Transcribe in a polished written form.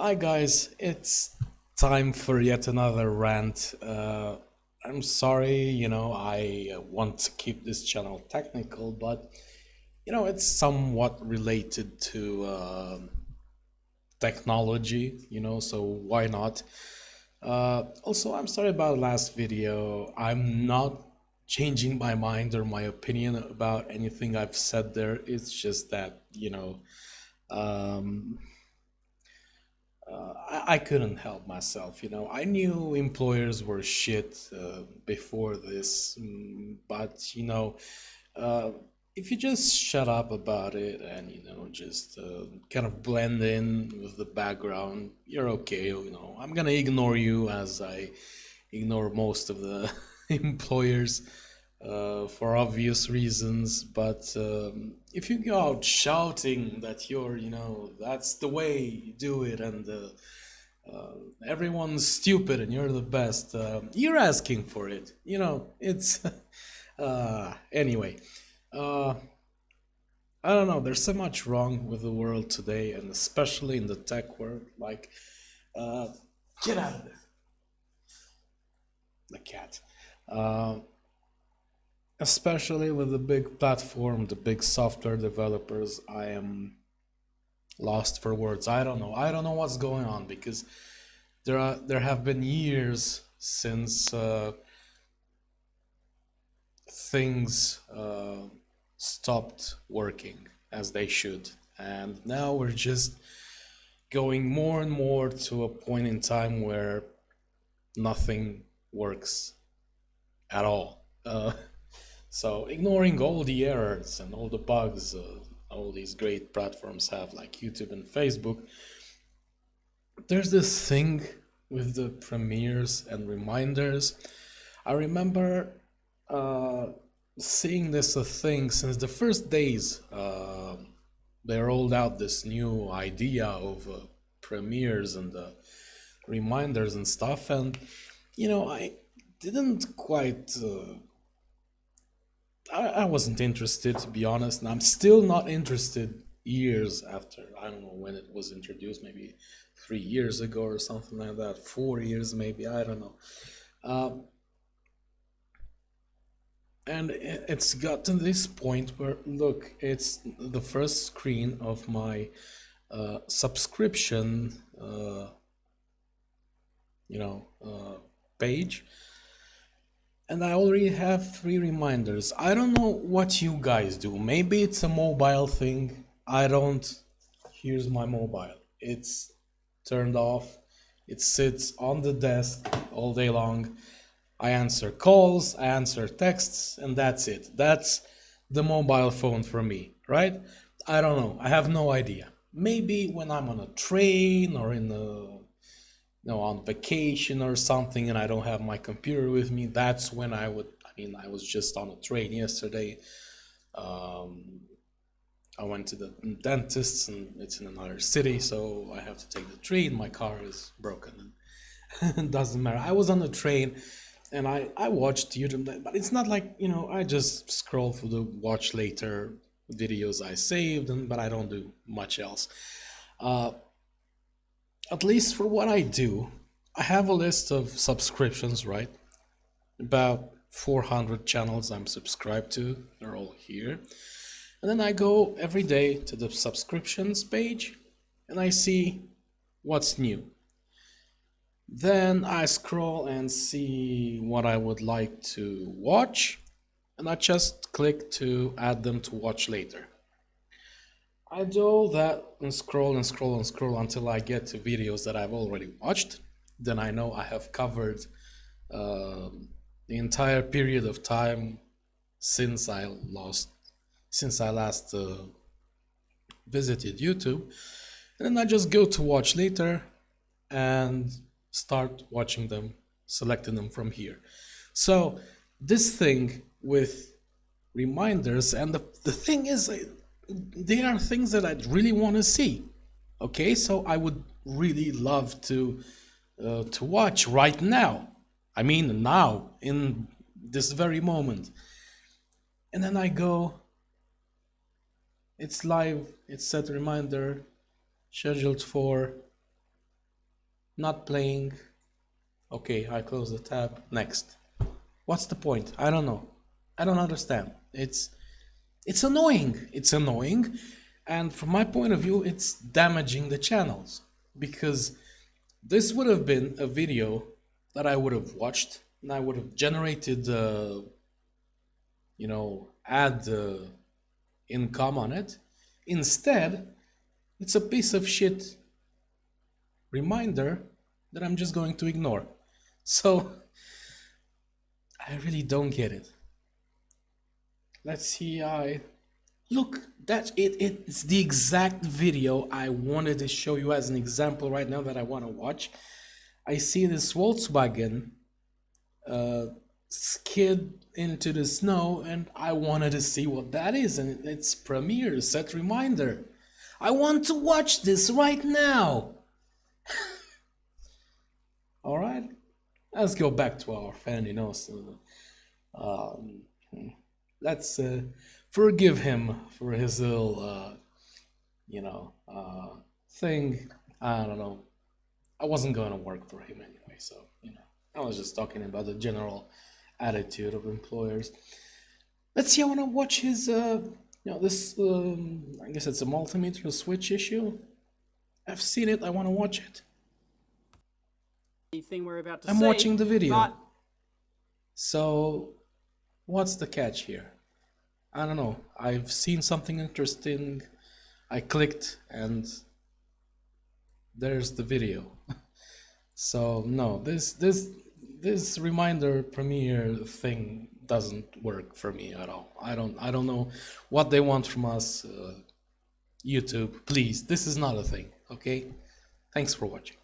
Hi guys, it's time for yet another rant. I'm sorry, I want to keep this channel technical, but it's somewhat related to technology, so why not? Also, I'm sorry about last video. I'm not changing my mind or my opinion about anything I've said there. It's just that, um, I couldn't help myself, I knew employers were shit before this, but uh, if you just shut up about it and just kind of blend in with the background, you're okay. I'm gonna ignore you as I ignore most of the employers for obvious reasons. But if you go out shouting that that's the way you do it, and everyone's stupid and you're the best, you're asking for it. It's anyway. Uh, I don't know. There's so much wrong with the world today, and especially in the tech world. Like, uh, get out of there, the cat. Uh, Especially with the big platform, the big software developers, I am lost for words. I don't know. I don't know what's going on because there have been years since things stopped working as they should, and now we're just going more and more to a point in time where nothing works at all. So ignoring all the errors and all the bugs all these great platforms have, like YouTube and Facebook, there's this thing with the premieres and reminders. I remember seeing this a thing since the first days. They rolled out this new idea of premieres and reminders and stuff, and I didn't quite. I wasn't interested, to be honest, and I'm still not interested years after. I don't know when it was introduced, maybe 3 years ago or something like that, 4 years maybe, I don't know. And it's got to this point where, look, it's the first screen of my subscription, page, and I already have 3 reminders. I don't know what you guys do. Maybe it's a mobile thing. I don't. Here's my mobile. It's turned off. It sits on the desk all day long. I answer calls, I answer texts, and that's it. That's the mobile phone for me, right? I don't know. I have no idea. Maybe when I'm on a train or in a on vacation or something and I don't have my computer with me, that's when I would. I mean, I was just on a train yesterday. Um, I went to the dentist and it's in another city, so I have to take the train. My car is broken. It doesn't matter. I was on the train and I watched YouTube, but it's not like, I just scroll through the watch later videos I saved, but I don't do much else. Uh, at least for what I do, I have a list of subscriptions, right? About 400 channels I'm subscribed to. They're all here. And then I go every day to the subscriptions page and I see what's new. Then I scroll and see what I would like to watch, and I just click to add them to watch later. I do all that and scroll and scroll and scroll until I get to videos that I've already watched. Then I know I have covered the entire period of time since I last visited YouTube. And then I just go to watch later and start watching them, selecting them from here. So this thing with reminders, and the thing is, they are things that I'd really want to see. Okay, so I would really love to watch right now. I mean, now in this very moment. And then I go. It's live. It's set reminder, scheduled for not playing. Okay, I close the tab. Next. What's the point? I don't know. I don't understand. It's annoying. It's annoying, and from my point of view, it's damaging the channels, because this would have been a video that I would have watched and I would have generated, ad income on it. Instead, it's a piece of shit reminder that I'm just going to ignore. So I really don't get it. Let's see. Look, it's the exact video I wanted to show you as an example right now that I want to watch. I see this Volkswagen skid into the snow, and I wanted to see what that is, and it's Premiere set reminder. I want to watch this right now. All right, let's go back to our fan, let's forgive him for his little, thing. I don't know. I wasn't going to work for him anyway, so, I was just talking about the general attitude of employers. Let's see, I want to watch his, this, I guess it's a multimeter switch issue. I've seen it, I want to watch it. Thing we're about to I'm watching the video. But so, what's the catch here? I don't know. I've seen something interesting. I clicked and there's the video. So no, this reminder Premiere thing doesn't work for me at all. I don't know what they want from us. YouTube, please. This is not a thing. Okay. Thanks for watching.